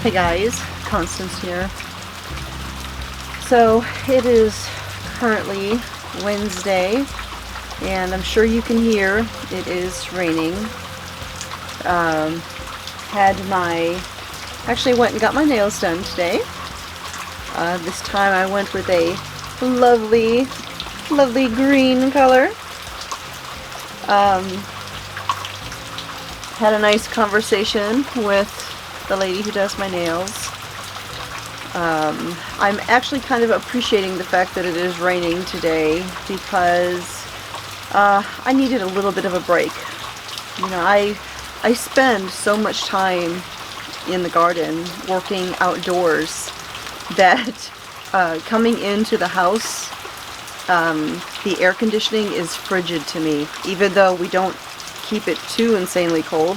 Hey guys, Constance here. So it is currently Wednesday, and I'm sure you can hear it is raining. Actually went and got my nails done today. This time I went with a lovely green color. Had a nice conversation with the lady who does my nails. I'm actually kind of appreciating the fact that it is raining today because I needed a little bit of a break. You know, I spend so much time in the garden working outdoors that coming into the house, the air conditioning is frigid to me, even though we don't keep it too insanely cold.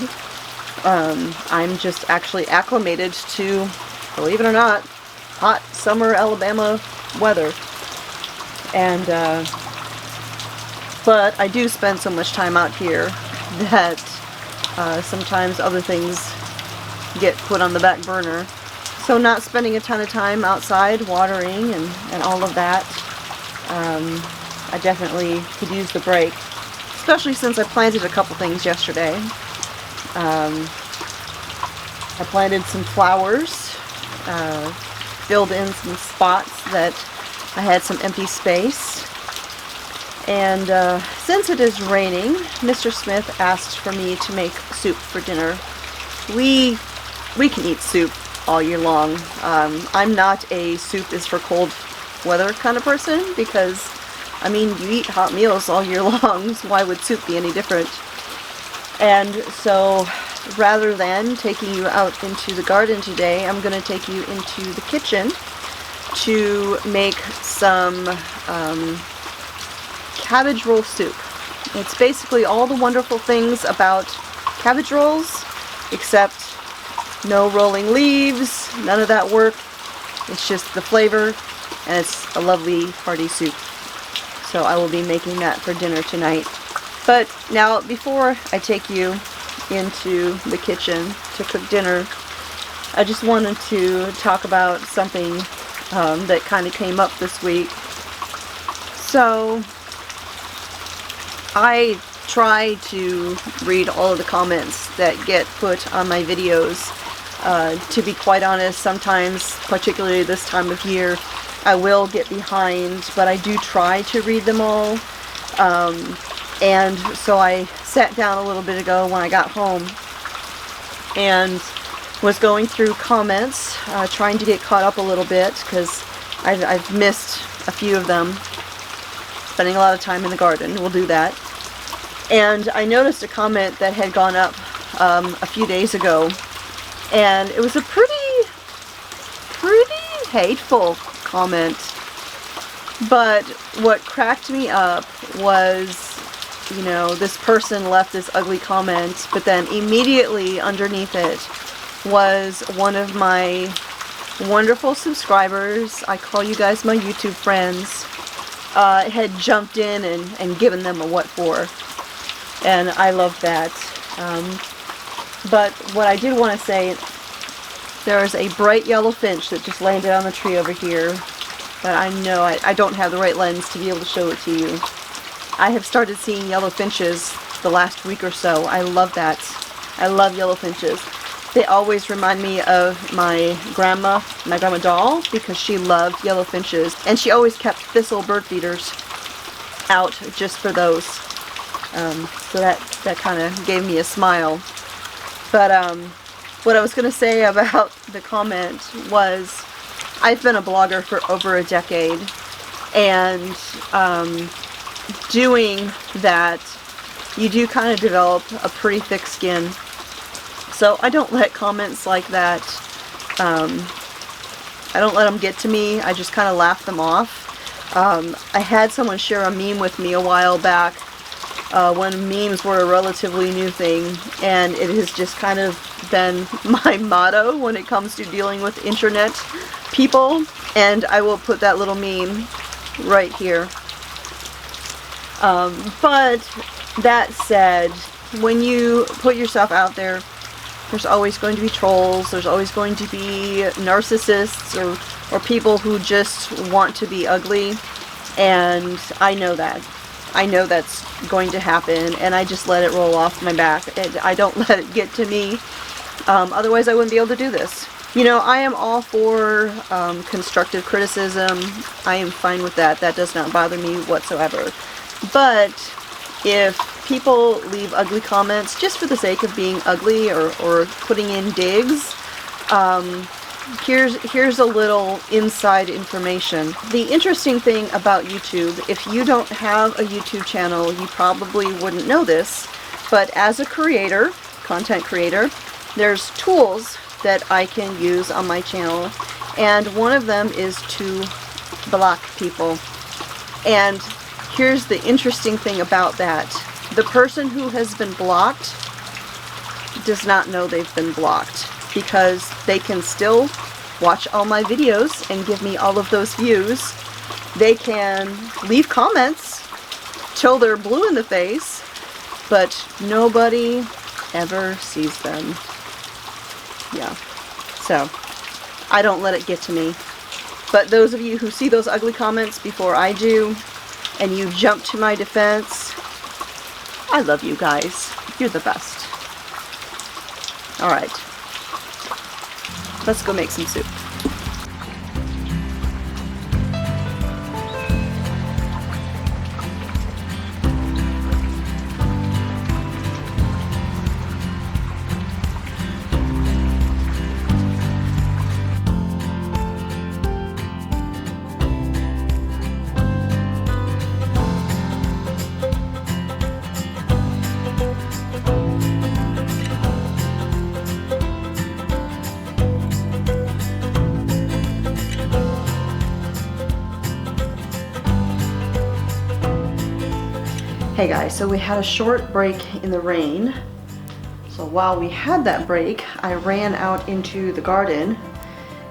I'm just actually acclimated to, believe it or not, hot summer Alabama weather. And but I do spend so much time out here that sometimes other things get put on the back burner. So not spending a ton of time outside watering and all of that, I definitely could use the break. Especially since I planted a couple things yesterday. I planted some flowers, filled in some spots that I had some empty space. And since it is raining, Mr. Smith asked for me to make soup for dinner. We can eat soup all year long. I'm not a soup is for cold weather kind of person because, I mean, you eat hot meals all year long, so why would soup be any different? And so, rather than taking you out into the garden today, I'm going to take you into the kitchen to make some cabbage roll soup. It's basically all the wonderful things about cabbage rolls, except no rolling leaves, none of that work. It's just the flavor, and it's a lovely hearty soup. So I will be making that for dinner tonight. But now, before I take you into the kitchen to cook dinner, I just wanted to talk about something that kind of came up this week. So I try to read all of the comments that get put on my videos. To be quite honest, sometimes, particularly this time of year, I will get behind, but I do try to read them all. And so I sat down a little bit ago when I got home and was going through comments, trying to get caught up a little bit because I've missed a few of them. Spending a lot of time in the garden, we'll do that. And I noticed a comment that had gone up a few days ago, and it was a pretty hateful comment. But what cracked me up was, you know, this person left this ugly comment, but then immediately underneath it was one of my wonderful subscribers, I call you guys my YouTube friends, had jumped in and given them a what for. And I love that. But what I did want to say, there is a bright yellow finch that just landed on the tree over here. But I know I don't have the right lens to be able to show it to you. I have started seeing yellow finches the last week or so. I love that. I love yellow finches. They always remind me of my grandma doll, because she loved yellow finches. And she always kept thistle bird feeders out just for those. So that kind of gave me a smile. But what I was going to say about the comment was, I've been a blogger for over a decade, and doing that, you do kind of develop a pretty thick skin. So I don't let comments like that, I don't let them get to me. I just kind of laugh them off. I had someone share a meme with me a while back, when memes were a relatively new thing, and it has just kind of been my motto when it comes to dealing with internet people, and I will put that little meme right here. But that said, when you put yourself out there There's always going to be trolls. There's always going to be narcissists or people who just want to be ugly. And I know that. I know that's going to happen, and I just let it roll off my back. I don't let it get to me. Otherwise I wouldn't be able to do this. You know, I am all for constructive criticism. I am fine with that. That does not bother me whatsoever. But if people leave ugly comments just for the sake of being ugly or putting in digs, here's a little inside information. The interesting thing about YouTube, if you don't have a YouTube channel, you probably wouldn't know this, but as a creator, content creator, there's tools that I can use on my channel, and one of them is to block people. And here's the interesting thing about that. The person who has been blocked does not know they've been blocked, because they can still watch all my videos and give me all of those views. They can leave comments till they're blue in the face, but nobody ever sees them. Yeah, so I don't let it get to me. But those of you who see those ugly comments before I do, and you jump to my defense, I love you guys. You're the best. Alright, let's go make some soup. Hey guys, so we had a short break in the rain. So while we had that break, I ran out into the garden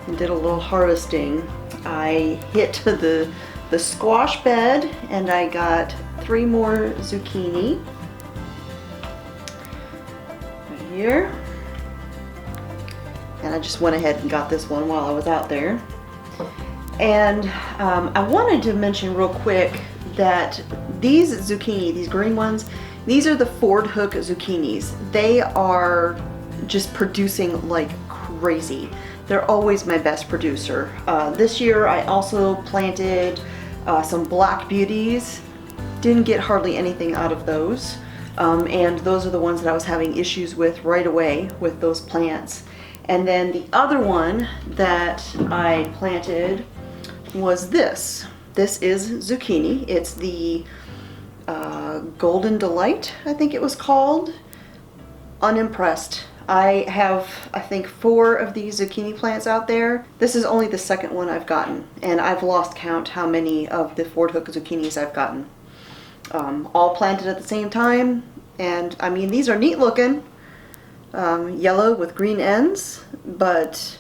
and did a little harvesting. I hit the squash bed and I got 3 more zucchini. Right here. And I just went ahead and got this one while I was out there. And I wanted to mention real quick that these zucchini, these green ones, these are the Ford Hook zucchinis. They are just producing like crazy. They're always my best producer. This year I also planted some black beauties. Didn't get hardly anything out of those. And those are the ones that I was having issues with right away with those plants. And then the other one that I planted was this. This is zucchini. It's the Golden Delight, I think it was called. Unimpressed. I have, I think, 4 of these zucchini plants out there. This is only the second one I've gotten, and I've lost count how many of the Ford Hook zucchinis I've gotten. All planted at the same time, and I mean, these are neat looking. Yellow with green ends, but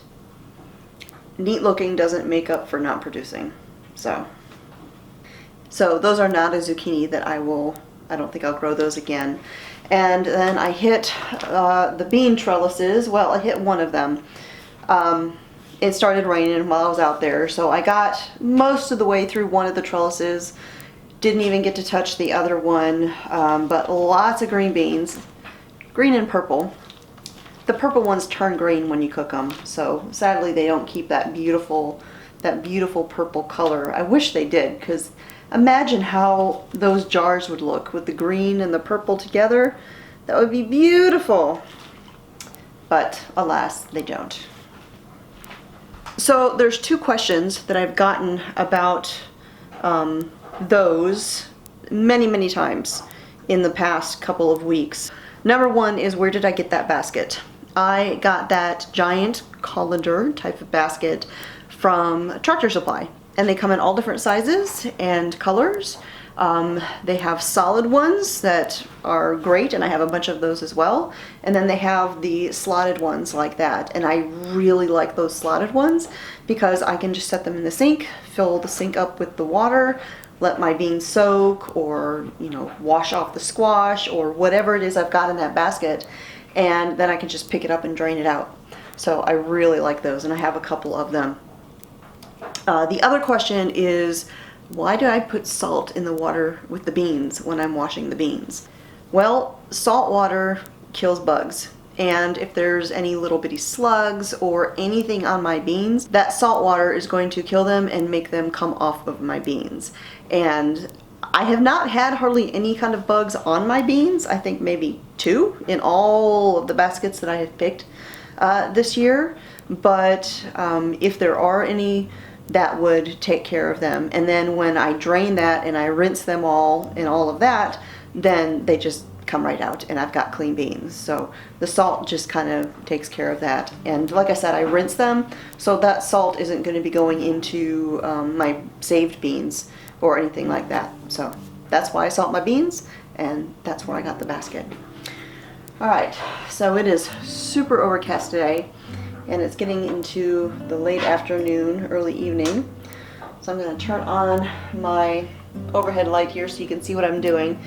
neat looking doesn't make up for not producing. So those are not a zucchini that I don't think I'll grow those again. And then I hit the bean trellises. Well, I hit one of them. It started raining while I was out there, so I got most of the way through one of the trellises. Didn't even get to touch the other one, but lots of green beans. Green and purple. The purple ones turn green when you cook them, so sadly they don't keep that beautiful purple color. I wish they did, because imagine how those jars would look with the green and the purple together. That would be beautiful. But alas, they don't. So there's 2 questions that I've gotten about those many times in the past couple of weeks. Number 1 is, where did I get that basket? I got that giant colander type of basket from Tractor Supply, and they come in all different sizes and colors. They have solid ones that are great, and I have a bunch of those as well. And then they have the slotted ones like that, and I really like those slotted ones because I can just set them in the sink, fill the sink up with the water, let my beans soak, or wash off the squash or whatever it is I've got in that basket, and then I can just pick it up and drain it out. So I really like those, and I have a couple of them. The other question is, why do I put salt in the water with the beans when I'm washing the beans? Well, salt water kills bugs. And if there's any little bitty slugs or anything on my beans, that salt water is going to kill them and make them come off of my beans. And I have not had hardly any kind of bugs on my beans. I think maybe 2 in all of the baskets that I have picked this year. But if there are any, that would take care of them. And then when I drain that and I rinse them all and all of that, then they just come right out and I've got clean beans. So the salt just kind of takes care of that. And like I said, I rinse them, so that salt isn't going to be going into my saved beans or anything like that. So that's why I salt my beans, and that's where I got the basket. All right, so it is super overcast today, and it's getting into the late afternoon, early evening. So I'm going to turn on my overhead light here so you can see what I'm doing.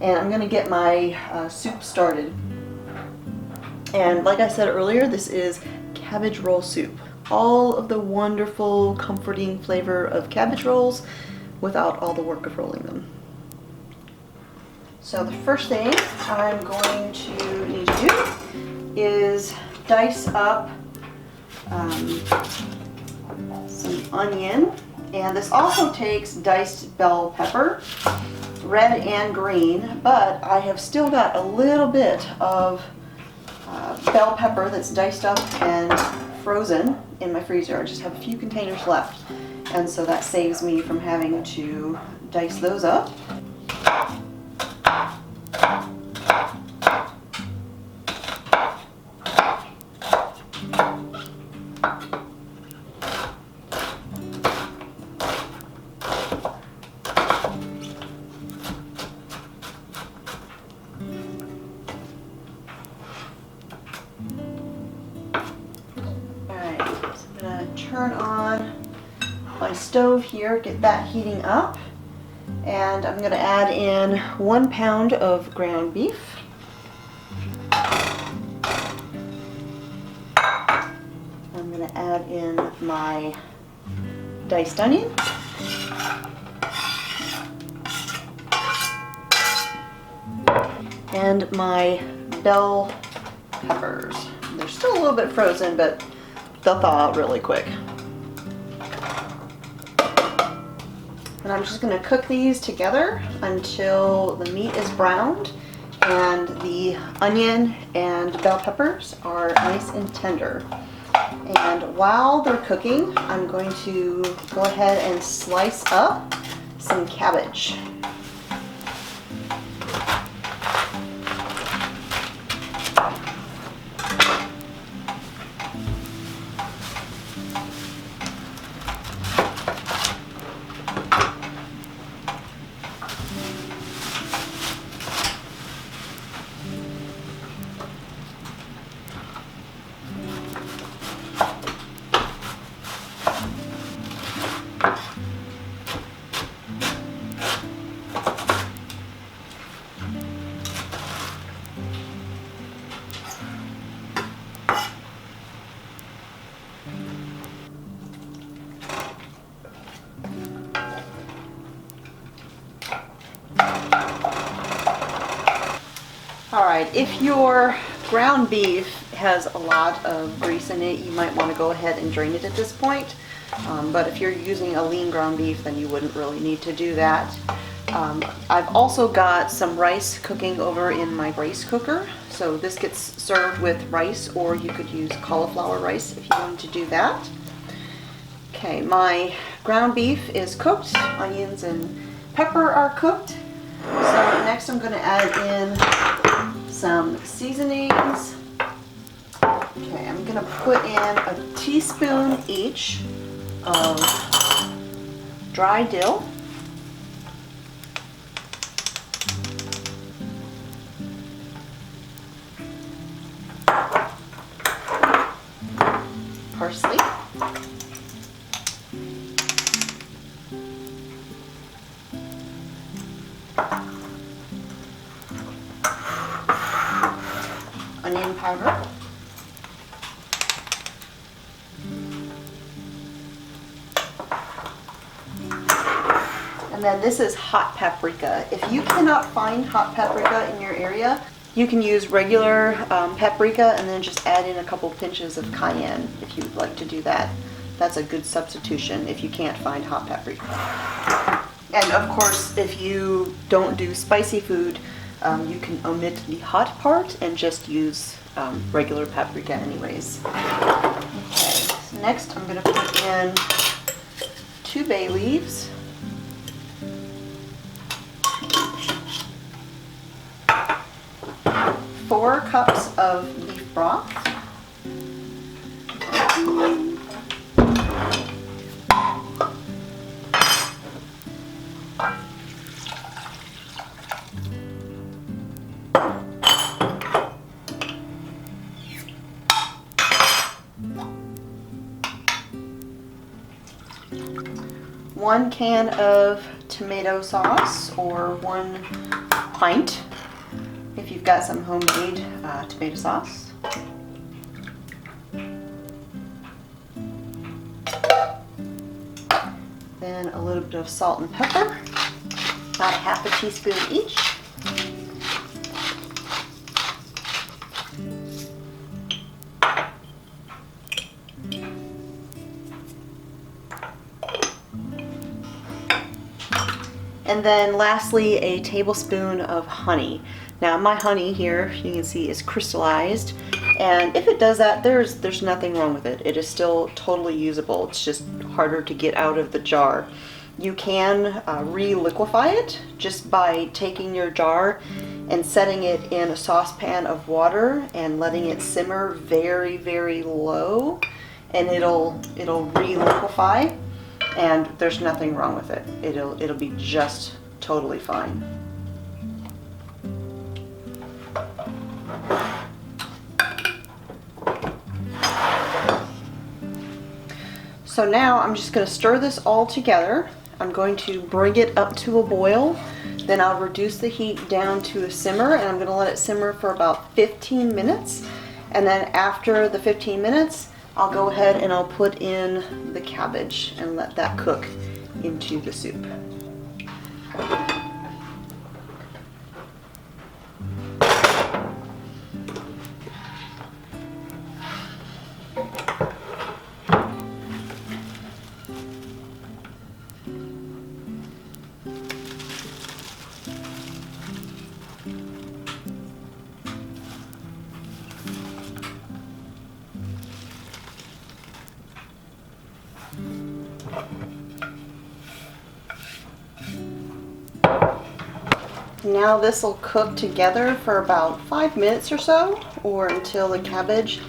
And I'm going to get my soup started. And like I said earlier, this is cabbage roll soup. All of the wonderful, comforting flavor of cabbage rolls without all the work of rolling them. So the first thing I'm going to need to do is dice up some onion. And this also takes diced bell pepper, red and green, but I have still got a little bit of bell pepper that's diced up and frozen in my freezer. I just have a few containers left, and so that saves me from having to dice those up. Turn on my stove here, get that heating up, and I'm going to add in 1 pound of ground beef. I'm going to add in my diced onion, and my bell peppers. They're still a little bit frozen, but they'll thaw out really quick. And I'm just going to cook these together until the meat is browned and the onion and bell peppers are nice and tender. And while they're cooking, I'm going to go ahead and slice up some cabbage. Alright, if your ground beef has a lot of grease in it, you might want to go ahead and drain it at this point. But if you're using a lean ground beef, then you wouldn't really need to do that. I've also got some rice cooking over in my rice cooker. So this gets served with rice, or you could use cauliflower rice if you wanted to do that. Okay, my ground beef is cooked. Onions and pepper are cooked. So next I'm going to add in some seasonings. Okay, I'm going to put in a teaspoon each of dry dill, parsley, onion powder. And then this is hot paprika. If you cannot find hot paprika in your area, you can use regular paprika and then just add in a couple pinches of cayenne if you would like to do that. That's a good substitution if you can't find hot paprika. And of course, if you don't do spicy food, you can omit the hot part and just use regular paprika anyways. Okay, so next I'm going to put in 2 bay leaves. 4 cups of beef broth. 1 can of tomato sauce, or 1 pint if you've got some homemade tomato sauce. Then a little bit of salt and pepper, about 1/2 teaspoon each. And then lastly, a tablespoon of honey. Now my honey here, you can see, is crystallized, and if it does that, there's nothing wrong with it. It is still totally usable. It's just harder to get out of the jar. You can re-liquefy it just by taking your jar and setting it in a saucepan of water and letting it simmer very, very low, and it'll re-liquefy. And there's nothing wrong with it. It'll be just totally fine. So now I'm just going to stir this all together. I'm going to bring it up to a boil. Then I'll reduce the heat down to a simmer, and I'm going to let it simmer for about 15 minutes. And then after the 15 minutes, I'll go ahead and I'll put in the cabbage and let that cook into the soup. Now this will cook together for about 5 minutes or so, or until the cabbage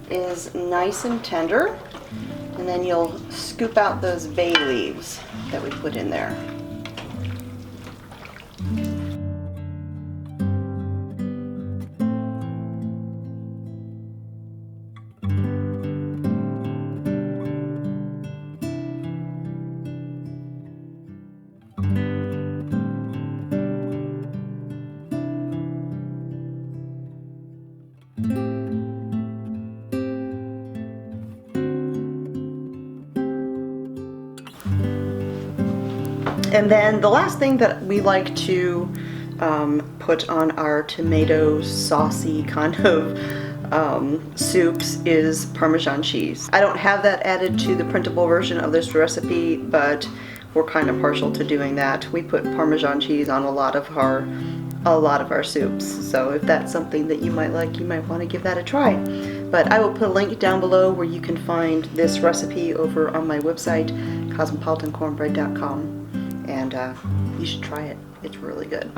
is nice and tender. And then you'll scoop out those bay leaves that we put in there. And then the last thing that we like to put on our tomato saucy kind of soups is Parmesan cheese. I don't have that added to the printable version of this recipe, but we're kind of partial to doing that. We put Parmesan cheese on a lot of our soups. So if that's something that you might like, you might want to give that a try. But I will put a link down below where you can find this recipe over on my website, cosmopolitancornbread.com. And you should try it. It's really good.